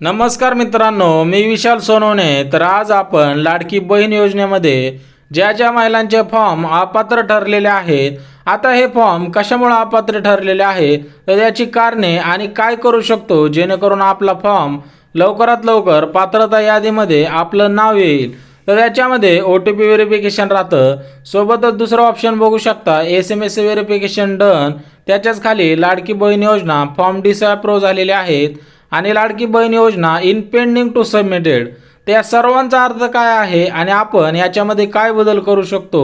नमस्कार मित्रांनो, मी विशाल सोनवणे। तर आज आपण लाडकी बहीण योजनेमध्ये ज्या महिलांचे फॉर्म अपात्र ठरलेले आहेत, आता हे फॉर्म कशामुळे अपात्र ठरलेले आहेत, तर याची कारणे आणि काय करू शकतो जेणेकरून आपला फॉर्म लवकरात लवकर पात्रता यादीमध्ये आपलं नाव येईल। तर याच्यामध्ये OTP व्हेरिफिकेशन राहतं, सोबतच दुसरं ऑप्शन बघू शकता SMS व्हेरिफिकेशन डन। त्याच्याच खाली लाडकी बहीण योजना फॉर्म डिसअप्रूव्ह झालेले आहेत आणि लाडकी बहीण योजना इन पेंडिंग टू सबमिटेड। त्या सर्वांचा अर्थ काय आहे आणि आपण याच्यामध्ये काय बदल करू शकतो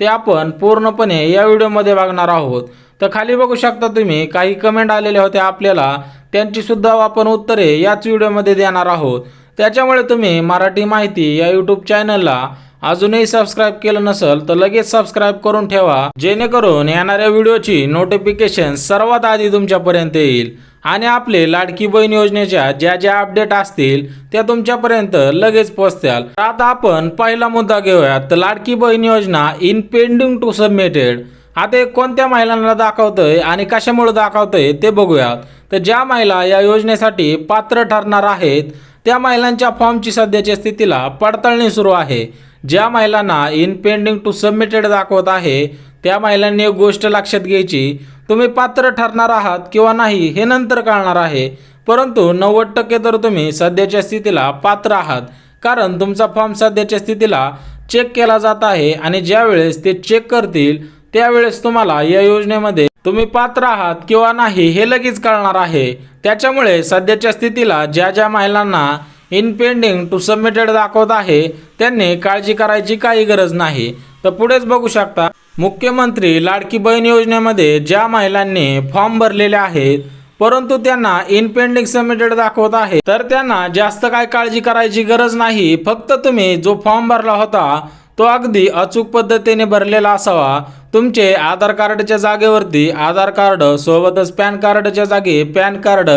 ते आपण पूर्णपणे या व्हिडिओमध्ये बघणार आहोत। तर खाली बघू शकता तुम्ही काही कमेंट आलेले होते आपल्याला, त्यांची सुद्धा आपण उत्तरे याच व्हिडिओमध्ये देणार आहोत। त्याच्यामुळे तुम्ही मराठी माहिती या यूट्यूब चॅनलला अजूनही सबस्क्राइब केलं नसेल तर लगेच सबस्क्राइब करून ठेवा, जेणेकरून येणाऱ्या व्हिडिओची नोटिफिकेशन सर्वात आधी तुमच्यापर्यंत येईल आणि आपले लाडकी बहीण योजनेच्या ज्या अपडेट असतील त्या तुमच्यापर्यंत लगेच पोहोचतील। आता आपण पहिला मुद्दा घेऊयात, तर लाडकी बहीण योजना इन पेंडिंग टू सबमिटेड। आता हे कोणत्या महिलांना दाखवतंय आणि कशामुळे दाखवतंय ते बघूयात। तर ज्या महिला या योजनेसाठी पात्र ठरणार आहेत त्या महिलांच्या फॉर्मची सध्याच्या स्थितीला पडताळणी सुरू आहे। ज्या महिलांना इन पेंडिंग टू सबमिटेड दाखवत आहे त्या महिलांनी एक गोष्ट लक्षात घ्यायची, तुम्ही पात्र ठरणार आहात किंवा नाही हे नंतर कळणार आहे, परंतु 90% तर तुम्ही सध्याच्या स्थितीला पात्र आहात, कारण तुमचा फॉर्म सध्याच्या स्थितीला चेक केला जात आहे आणि ज्या वेळेस ते चेक करतील त्यावेळेस तुम्हाला या योजनेमध्ये तुम्ही पात्र आहात किंवा नाही हे लगेच कळणार आहे। त्याच्यामुळे सध्याच्या स्थितीला ज्या महिलांना इन पेंडिंग टू सबमिटेड दाखवत आहे त्यांनी काळजी करायची काही गरज नाही। तर पुढेच बघू शकता, मुख्यमंत्री लाडकी बहीण योजनेमध्ये ज्या महिलांनी फॉर्म भरलेले आहेत परंतु त्यांना इन पेंडिंग सबमिटेड दाखवत आहे तर त्यांना जास्त काय काळजी करायची गरज नाही। फक्त तुम्ही जो फॉर्म भरला होता तो अगदी अचूक पद्धतीने भरलेला असावा। तुमचे आधार कार्डच्या जागेवरती आधार कार्ड, सोबतच पॅन कार्डच्या जागी पॅन कार्ड,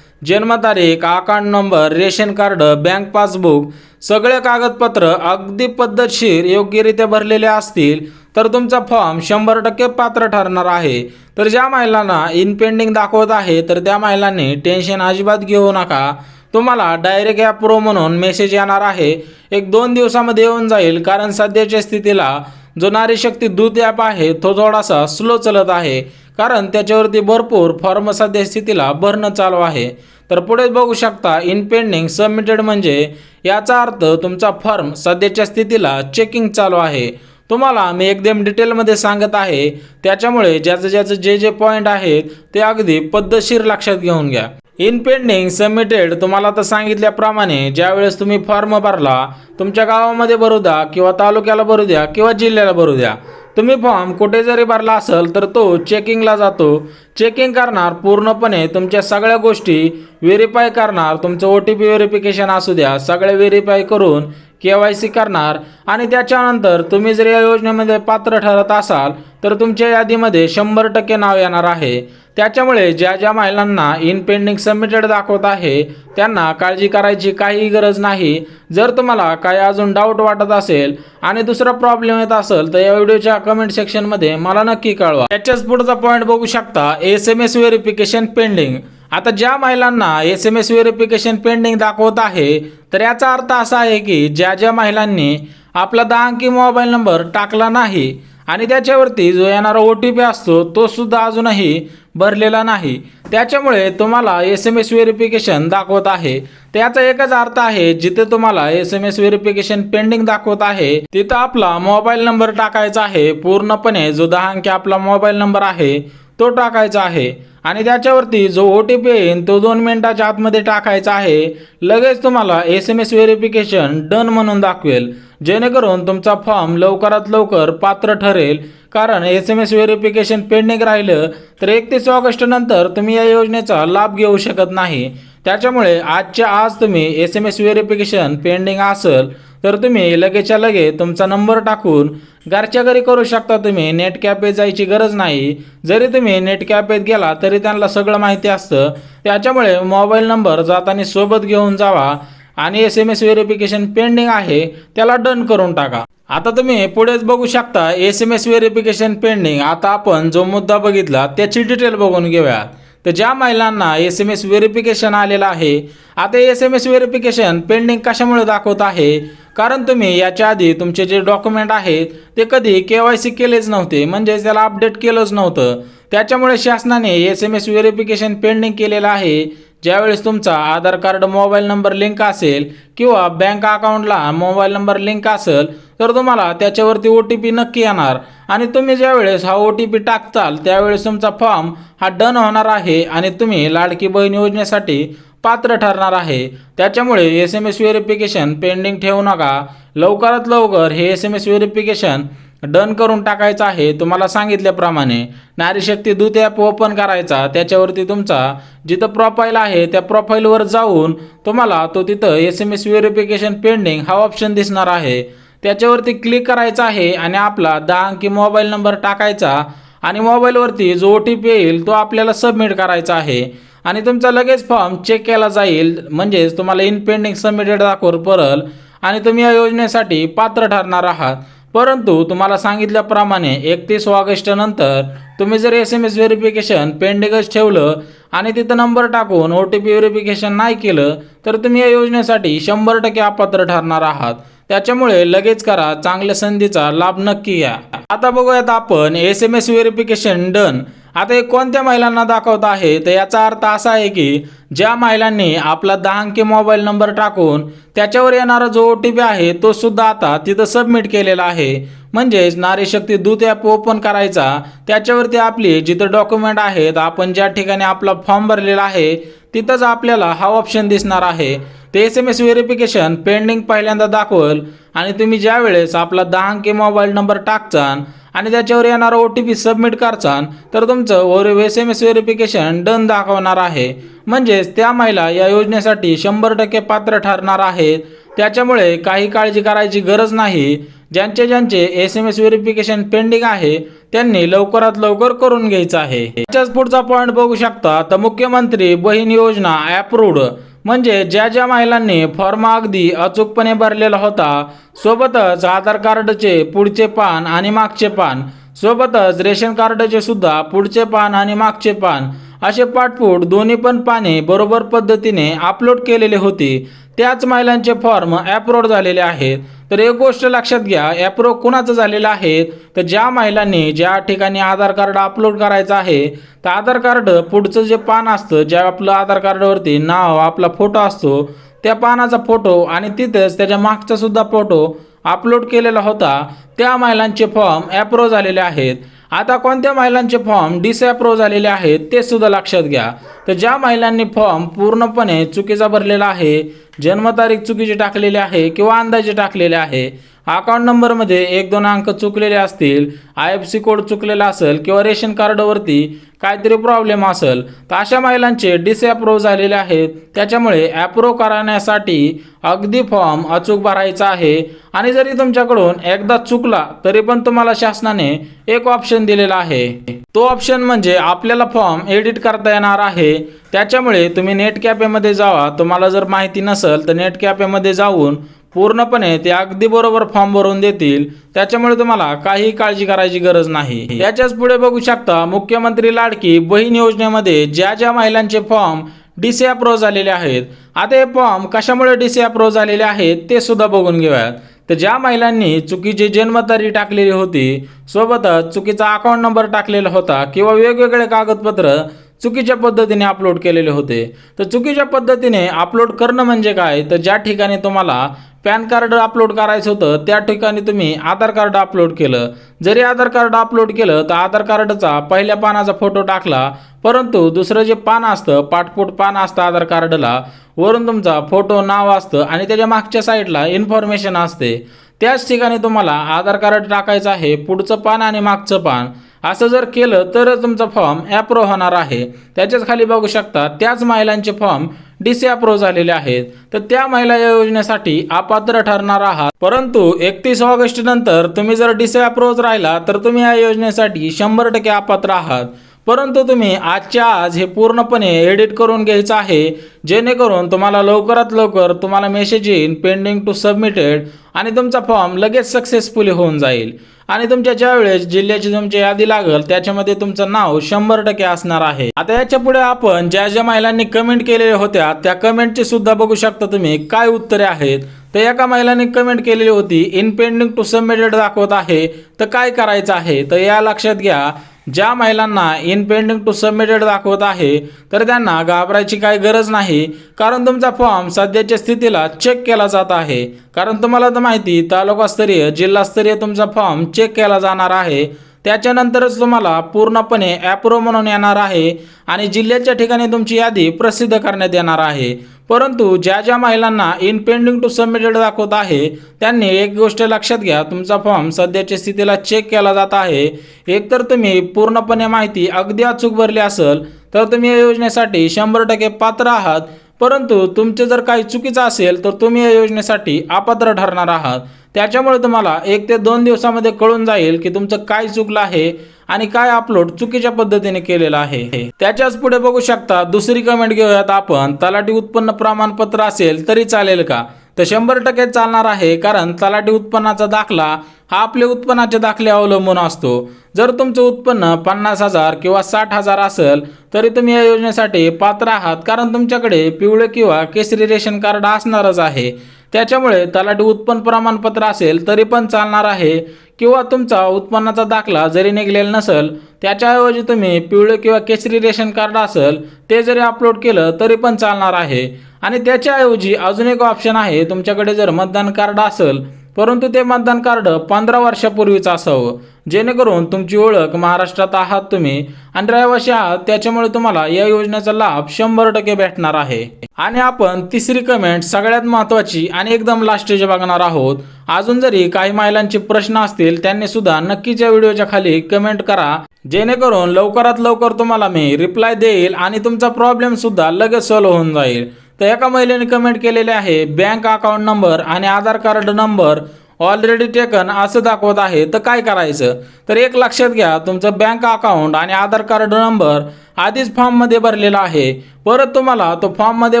जन्मतारीख, account number, ration card, bank passbook सगळे कागदपत्र अगदी पद्धतशीर योग्यरित्या भरलेले असतील तर तुमचा फॉर्म 100% पात्र ठरणार आहे। तर ज्या महिलांना इन पेंडिंग दाखवत आहे तर त्या महिलांनी टेन्शन अजिबात घेऊ नका, तुम्हाला डायरेक्ट अप्रूव्ह म्हणून मेसेज येणार आहे। 1-2 दिवसामध्ये येऊन जाईल, कारण सध्याच्या स्थितीला जो नारी शक्ती दूत ॲप आहे तो थोडासा स्लो चालत आहे, कारण त्याच्यावरती भरपूर फॉर्म सध्या स्थितीला भरणं चालू आहे। तर पुढे बघू शकता इन पेंडिंग सबमिटेड म्हणजे याचा अर्थ तुमचा फॉर्म सध्याच्या स्थितीला चेकिंग चालू आहे। तुम्हाला मी एकदम डिटेलमध्ये सांगत आहे, त्याच्यामुळे ज्याचं जे पॉईंट आहेत ते अगदी पद्धतशीर लक्षात घेऊन घ्या। इन पेंडिंग सबमिटेड तुम्हाला तर सांगितल्याप्रमाणे ज्यावेळेस तुम्ही फॉर्म भरला, तुमच्या गावामध्ये भरू द्या किंवा तालुक्याला भरू द्या किंवा जिल्ह्याला भरू द्या, तुम्ही फॉर्म कुठे जरी भरला असेल तर तो चेकिंगला जातो। चेकिंग करणार, पूर्णपणे तुमच्या सगळ्या गोष्टी व्हेरीफाय करणार, तुमचं OTP व्हेरिफिकेशन असू द्या, सगळे व्हेरीफाय करून KYC करणार आणि त्याच्यानंतर तुम्ही जर या योजनेमध्ये पात्र ठरत असाल तर तुमच्या यादीमध्ये 100% नाव येणार आहे। त्याच्यामुळे ज्या महिलांना इन पेंडिंग सबमिटेड दाखवत आहे त्यांना काळजी करायची काही गरज नाही। जर तुम्हाला काही अजून डाऊट वाटत असेल आणि दुसरा प्रॉब्लेम येत असेल तर या व्हिडिओच्या कमेंट सेक्शनमध्ये मला नक्की कळवा। त्याच्याच पुढचा पॉईंट बघू शकता SMS व्हेरिफिकेशन पेंडिंग। आता ज्या महिलांना SMS व्हेरिफिकेशन पेंडिंग दाखवत आहे तर याचा अर्थ असा आहे की ज्या महिलांनी आपला 10 अंकी मोबाईल नंबर टाकला नाही आणि त्याच्यावरती जो येणारा OTP असतो तो सुद्धा अजूनही भरलेला नाही, त्याच्यामुळे तुम्हाला SMS व्हेरिफिकेशन दाखवत आहे। त्याचा एकच अर्थ आहे, जिथे तुम्हाला SMS व्हेरिफिकेशन पेंडिंग दाखवत आहे तिथं आपला मोबाईल नंबर टाकायचा आहे, पूर्णपणे जो 10 अंकी आपला मोबाईल नंबर आहे तो टाकायचा आहे आणि त्याच्यावरती जो OTP येईल तो 2 मिनिटाच्या आतमध्ये टाकायचा आहे। लगेच तुम्हाला SMS व्हेरिफिकेशन डन म्हणून दाखवेल, जेणेकरून तुमचा फॉर्म लवकरात लवकर पात्र ठरेल। कारण SMS व्हेरिफिकेशन पेंडिंग राहिलं तर 31 ऑगस्ट नंतर तुम्ही या योजनेचा लाभ घेऊ शकत नाही। त्याच्यामुळे आजच्या आज तुम्ही SMS व्हेरिफिकेशन पेंडिंग असेल तर तुम्ही लगेचच्या लगे तुमचा नंबर टाकून घरच्या घरी करू शकता। तुम्ही नेट कॅफेत जायची गरज नाही, जरी तुम्ही नेट कॅफेत गेला तरी त्यांना सगळं माहिती असतं। त्याच्यामुळे मोबाईल नंबर जाताना सोबत घेऊन जावा आणि SMS व्हेरिफिकेशन पेंडिंग आहे त्याला डन करून टाका। आता तुम्ही पुढेच बघू शकता SMS व्हेरिफिकेशन पेंडिंग। आता आपण जो मुद्दा बघितला त्याची डिटेल बघून घेऊया। तर ज्या महिलांना SMS व्हेरिफिकेशन आलेलं आहे, आता SMS व्हेरिफिकेशन पेंडिंग कशामुळे दाखवत आहे? कारण तुम्ही याच्या आधी तुमचे जे डॉक्युमेंट आहेत ते कधी KYC केलेच नव्हते, म्हणजे त्याला अपडेट केलंच नव्हतं. त्याच्यामुळे शासनाने SMS व्हेरिफिकेशन पेंडिंग केलेलं आहे. ज्यावेळेस तुमचा आधार कार्ड मोबाईल नंबर लिंक असेल किंवा बँक अकाउंटला मोबाईल नंबर लिंक असेल तर तुम्हाला त्याच्यावरती OTP नक्की येणार आणि तुम्ही ज्यावेळेस हा OTP टाकताल त्यावेळेस तुमचा फॉर्म हा डन होणार आहे आणि तुम्ही लाडकी बहीण योजनेसाठी पात्र ठरणार आहे. त्याच्यामुळे SMS व्हेरिफिकेशन पेंडिंग ठेवू नका. लवकरात लवकर हे SMS व्हेरिफिकेशन डन करून टाकायचं आहे. तुम्हाला सांगितल्याप्रमाणे नारी शक्ती दूत ॲप ओपन करायचा, त्याच्यावरती तुमचा जिथं प्रोफाईल आहे त्या प्रोफाईलवर जाऊन तुम्हाला तो तिथं SMS व्हेरिफिकेशन पेंडिंग हा ऑप्शन दिसणार आहे. त्याच्यावरती क्लिक करायचं आहे आणि आपला 10 अंकी मोबाईल नंबर टाकायचा आणि मोबाईलवरती जो OTP येईल तो आपल्याला सबमिट करायचा आहे आणि तुमचा लगेच फॉर्म चेक केला जाईल. म्हणजेच तुम्हाला इन पेंडिंग सबमिटेड दाखवून परल आणि तुम्ही या योजनेसाठी पात्र ठरणार आहात. परंतु तुम्हाला सांगितल्याप्रमाणे 31 ऑगस्ट नंतर तुम्ही जर SMS व्हेरिफिकेशन पेंडिंगच ठेवलं आणि तिथं नंबर टाकून OTP व्हेरिफिकेशन नाही केलं तर तुम्ही या योजनेसाठी 100% अपात्र ठरणार आहात. त्याच्यामुळे लगेच करा, चांगल्या संधीचा लाभ नक्की घ्या. आता बघूयात आपण SMS व्हेरिफिकेशन डन आता हे कोणत्या महिलांना दाखवत आहे. तर याचा अर्थ असा आहे की ज्या महिलांनी आपला 10 अंकी मोबाईल नंबर टाकून त्याच्यावर येणारा जो OTP आहे तो सुद्धा आता तिथं सबमिट केलेला आहे. म्हणजेच नारी शक्ती दूत ॲप ओपन करायचा, त्याच्यावरती आपली जिथं डॉक्युमेंट आहेत, आपण ज्या ठिकाणी आपला फॉर्म भरलेला आहे तिथंच आपल्याला हा ऑप्शन दिसणार आहे. ते SMS व्हेरिफिकेशन पेंडिंग पहिल्यांदा दाखवल आणि तुम्ही ज्या वेळेस आपला 10 अंकी मोबाईल नंबर टाकचान आणि त्याच्यावर येणारा OTP सबमिट करचान तर तुमचं SMS व्हेरिफिकेशन डन दाखवणार आहे. म्हणजेच त्या महिला या योजनेसाठी 100% पात्र ठरणार आहेत. त्याच्यामुळे काही काळजी करायची गरज नाही. ज्यांचे SMS व्हेरिफिकेशन पेंडिंग आहे त्यांनी लवकरात लवकर करून घ्यायचं आहे. त्याच्याच पुढचा पॉईंट बघू शकता तर मुख्यमंत्री बहीण योजना अप्रूव्ड, म्हणजे ज्या महिलांनी फॉर्म अगदी अचूकपणे भरलेला होता, सोबतच आधार कार्डचे पुढचे पान आणि मागचे पान, सोबतच रेशन कार्डचे सुद्धा पुढचे पान आणि मागचे पान असे पाठपुठ दोन्ही पण पाने बरोबर पद्धतीने अपलोड केलेले होते, त्याच महिलांचे फॉर्म अप्रूव्ड झालेले आहेत. तर एक गोष्ट लक्षात घ्या, अप्रूव्ह कुणाचं झालेलं आहे तर ज्या महिलांनी ज्या ठिकाणी आधार कार्ड अपलोड करायचं आहे तर आधार कार्ड पुढचं जे पान असतं, ज्या आपलं आधार कार्डवरती नाव आपला फोटो असतो त्या पानाचा फोटो आणि तिथेच त्याच्या मागचा सुद्धा फोटो अपलोड केलेला होता, त्या महिलांचे फॉर्म अप्रूव्ह झालेले आहेत. आता कोणत्या महिलांचे फॉर्म डिसअप्रूव्ह झालेले आहेत ते सुद्धा लक्षात घ्या. तर ज्या महिलांनी फॉर्म पूर्णपणे चुकीचा भरलेला आहे, जन्मतारीख चुकीची टाकलेली आहे किंवा अंदाजे टाकलेले आहे, अकाउंट नंबरमध्ये 1-2 अंक चुकलेले असतील, IFSC कोड चुकलेला असेल किंवा रेशन कार्डवरती काहीतरी प्रॉब्लेम असेल तर अशा महिलांचे डिसअप्रूव्ह झालेले आहेत. त्याच्यामुळे अप्रूव्ह करण्यासाठी अगदी फॉर्म अचूक भरायचा आहे आणि जरी तुमच्याकडून एकदा चुकला तरी पण तुम्हाला शासनाने एक ऑप्शन दिलेला आहे. तो ऑप्शन म्हणजे आपल्याला फॉर्म एडिट करता येणार आहे. त्याच्यामुळे तुम्ही नेट कॅफेमध्ये जावा. तुम्हाला जर माहिती नसेल तर नेट कॅफेमध्ये जाऊन पूर्णपणे ते अगदी बरोबर फॉर्म भरून देतील. त्याच्यामुळे तुम्हाला काही काळजी करायची गरज नाही. त्याच्याच पुढे बघू शकता मुख्यमंत्री लाडकी बहीण योजनेमध्ये ज्या महिलांचे फॉर्म डिसअप्रूव्ह झालेले आहेत. आता हे फॉर्म कशामुळे डिसअप्रूव्ह झालेले आहेत ते सुद्धा बघून घेऊयात. तर ज्या महिलांनी चुकीची जन्मतारीख टाकलेली होती, सोबतच चुकीचा अकाउंट नंबर टाकलेला होता किंवा वेगवेगळे कागदपत्र चुकीच्या पद्धतीने अपलोड केलेले होते. तर चुकीच्या पद्धतीने अपलोड करणं म्हणजे काय, तर ज्या ठिकाणी तुम्हाला पॅन कार्ड अपलोड करायचं होतं त्या ठिकाणी तुम्ही आधार कार्ड अपलोड केलं. जरी आधार कार्ड अपलोड केलं तर आधार कार्डचा पहिल्या पानाचा फोटो टाकला, परंतु दुसरं जे पान असतं, पाठपोट पान असतं आधार कार्डला, वरून तुमचा फोटो, नाव असतं आणि त्याच्या मागच्या साईडला इन्फॉर्मेशन असते. त्याच ठिकाणी तुम्हाला आधार कार्ड टाकायचं आहे, पुढचं पान आणि मागचं पान. असं जर केलं तर तुमचा फॉर्म अप्रूव्ह होणार आहे. त्याच्याच खाली बघू शकता त्याच महिलांचे फॉर्म डिसअप्रूव्ह झालेले आहेत. तर त्या महिला या योजनेसाठी अपात्र ठरणार आहात. परंतु 31 ऑगस्ट नंतर तुम्ही जर डिसअप्रूव्ह राहिला तर तुम्ही या योजनेसाठी 100% अपात्र आहात. परंतु तुम्ही आजच्या आज हे पूर्णपणे एडिट करून घ्यायचं आहे, जेणेकरून तुम्हाला लवकरात लवकर तुम्हाला मेसेज येईल पेंडिंग टू सबमिटेड आणि तुमचा फॉर्म लगेच सक्सेसफुली होऊन जाईल. आणि तुमच्या ज्यावेळेस जिल्ह्याची तुमची यादी लागेल त्याच्यामध्ये तुमचं नाव 100% असणार आहे। आता याच्या पुढे आपण ज्या ज्या महिलांनी कमेंट केलेल्या होत्या त्या कमेंटचे सुद्धा बघू शकता तुम्ही काय उत्तरे आहेत। तर एका महिलांनी कमेंट केलेली होती इन पेंडिंग टू सबमिटेड दाखवत आहे, तर काय करायचं आहे। तर या लक्षात घ्या, ज्या महिलांना इन पेंडिंग टू सबमिटेड दाखवत आहे तर त्यांना घाबरायची काही गरज नाही, कारण तुमचा फॉर्म सध्याच्या स्थितीला चेक केला जात आहे। कारण तुम्हाला तर माहिती तालुकास्तरीय जिल्हास्तरीय तुमचा फॉर्म चेक केला जाणार आहे, त्याच्यानंतरच तुम्हाला पूर्णपणे ॲप्रूव्ह म्हणून येणार आहे आणि जिल्ह्याच्या ठिकाणी तुमची यादी प्रसिद्ध करण्यात येणार आहे। परंतु ज्या ज्या महिलांना इन पेंडिंग टू सबमिटेड दाखवत आहे त्यांनी एक गोष्ट लक्षात घ्या, तुमचा फॉर्म सध्याच्या स्थितीला चेक केला जात आहे। एकतर तुम्ही पूर्णपणे माहिती अगदी अचूक भरली असेल तर तुम्ही या योजनेसाठी 100% पात्र आहात, परंतु तुमचे जर काही चुकीचं असेल तर तुम्ही या योजनेसाठी अपात्र ठरणार आहात। त्याच्यामुळे तुम्हाला 1 ते 2 दिवसामध्ये कळून जाईल की तुमचं काय चुकलं आहे आणि काय अपलोड चुकीच्या पद्धतीने केलेलं आहे। त्याच्याच पुढे बघू शकता दुसरी कमेंट घेऊयात आपण, तलाठी उत्पन्न प्रमाणपत्र असेल तरी चालेल का। तर 100% चालणार आहे, कारण तलाठी उत्पन्नाचा दाखला हा आपले उत्पन्नाचे दाखले अवलंबून असतो। जर तुमचं उत्पन्न 50,000 किंवा 60,000 असेल तरी तुम्ही या योजनेसाठी पात्र आहात, कारण तुमच्याकडे पिवळे किंवा केसरी रेशन कार्ड असणारच आहे। त्याच्यामुळे तलाठी उत्पन्न प्रमाणपत्र असेल तरी पण चालणार आहे, किंवा तुमचा उत्पन्नाचा दाखला जरी निघलेला नसेल त्याच्याऐवजी तुम्ही पिवळे किंवा केसरी रेशन कार्ड असेल ते जरी अपलोड केलं तरी पण चालणार आहे। आणि त्याच्याऐवजी अजून एक ऑप्शन आहे, तुमच्याकडे जर मतदान कार्ड असेल परंतु ते मतदान कार्ड 15 वर्षापूर्वीचं असावं, जेणेकरून तुमची ओळख महाराष्ट्रात आहात तुम्ही आणि रहिवासी आहात, त्याच्यामुळे तुम्हाला या योजनेचा लाभ 100% भेटणार आहे। आणि आपण तिसरी कमेंट सगळ्यात महत्त्वाची आणि एकदम लास्टची बघणार आहोत। अजून जरी काही महिलांचे प्रश्न असतील त्यांनी सुद्धा नक्कीच या व्हिडिओच्या खाली कमेंट करा, जेणेकरून लवकरात लवकर तुम्हाला मी रिप्लाय देईल आणि तुमचा प्रॉब्लेम सुद्धा लगेच सॉल्व्ह होऊन जाईल। तर एका महिलेने कमेंट केलेले आहे बँक अकाउंट नंबर आणि आधार कार्ड नंबर ऑलरेडी टेकन असं दाखवत आहे, तर काय करायचं। तर एक लक्षात घ्या, तुमचं बँक अकाउंट आणि आधार कार्ड नंबर आधीच फॉर्ममध्ये भरलेला आहे, परत तुम्हाला तो फॉर्ममध्ये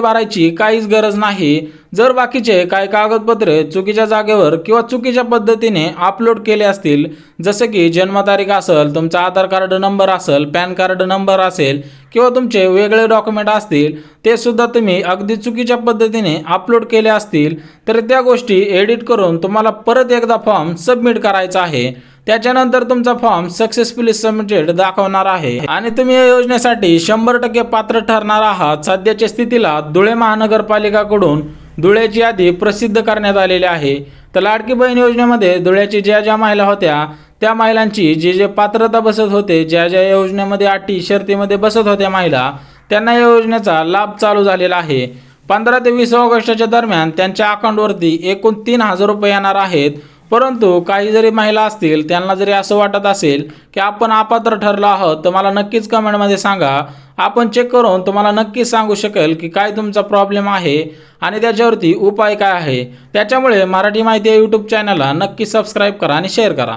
भरायची काहीच गरज नाही। जर बाकीचे काही कागदपत्रे चुकीच्या जागेवर किंवा चुकीच्या पद्धतीने अपलोड केले असतील, जसे की जन्मतारीख असेल, तुमचा आधार कार्ड नंबर असेल, पॅन कार्ड नंबर असेल किंवा तुमचे वेगळे डॉक्युमेंट असतील, ते सुद्धा तुम्ही अगदी चुकीच्या पद्धतीने अपलोड केले असतील तर त्या गोष्टी एडिट करून तुम्हाला परत एकदा फॉर्म सबमिट करायचा आहे। त्याच्यानंतर तुमचा फॉर्म सक्सेसफुली सबमिटेड दाखवणार आहे आणि तुम्ही या योजनेसाठी 100% पात्र ठरणार आहात। सध्याच्या स्थितीला धुळे महानगरपालिकेकडून धुळ्याची यादी प्रसिद्ध करण्यात आलेली आहे। तर लाडकी बहीण योजनेमध्ये धुळ्याची ज्या ज्या महिला होत्या त्या महिलांची जे पात्रता बसत होते, ज्या ज्या योजनेमध्ये अटी शर्तीमध्ये बसत होत्या महिला, त्यांना या योजनेचा लाभ चालू झालेला आहे। 15 ते 20 ऑगस्टच्या दरम्यान त्यांच्या अकाउंटवरती एकूण 3,000 रुपये येणार आहेत। परंतु काही जरी महिला असतील त्यांना जरी असं वाटत असेल की आपण अपात्र ठरलो आहोत, तर मला नक्कीच कमेंटमध्ये सांगा, आपण चेक करून तुम्हाला नक्कीच सांगू शकेल की काय तुमचा प्रॉब्लेम आहे आणि त्याच्यावरती उपाय काय आहे। त्याच्यामुळे मराठी माहिती या यूट्यूब चॅनलला नक्की सबस्क्राईब करा आणि शेअर करा।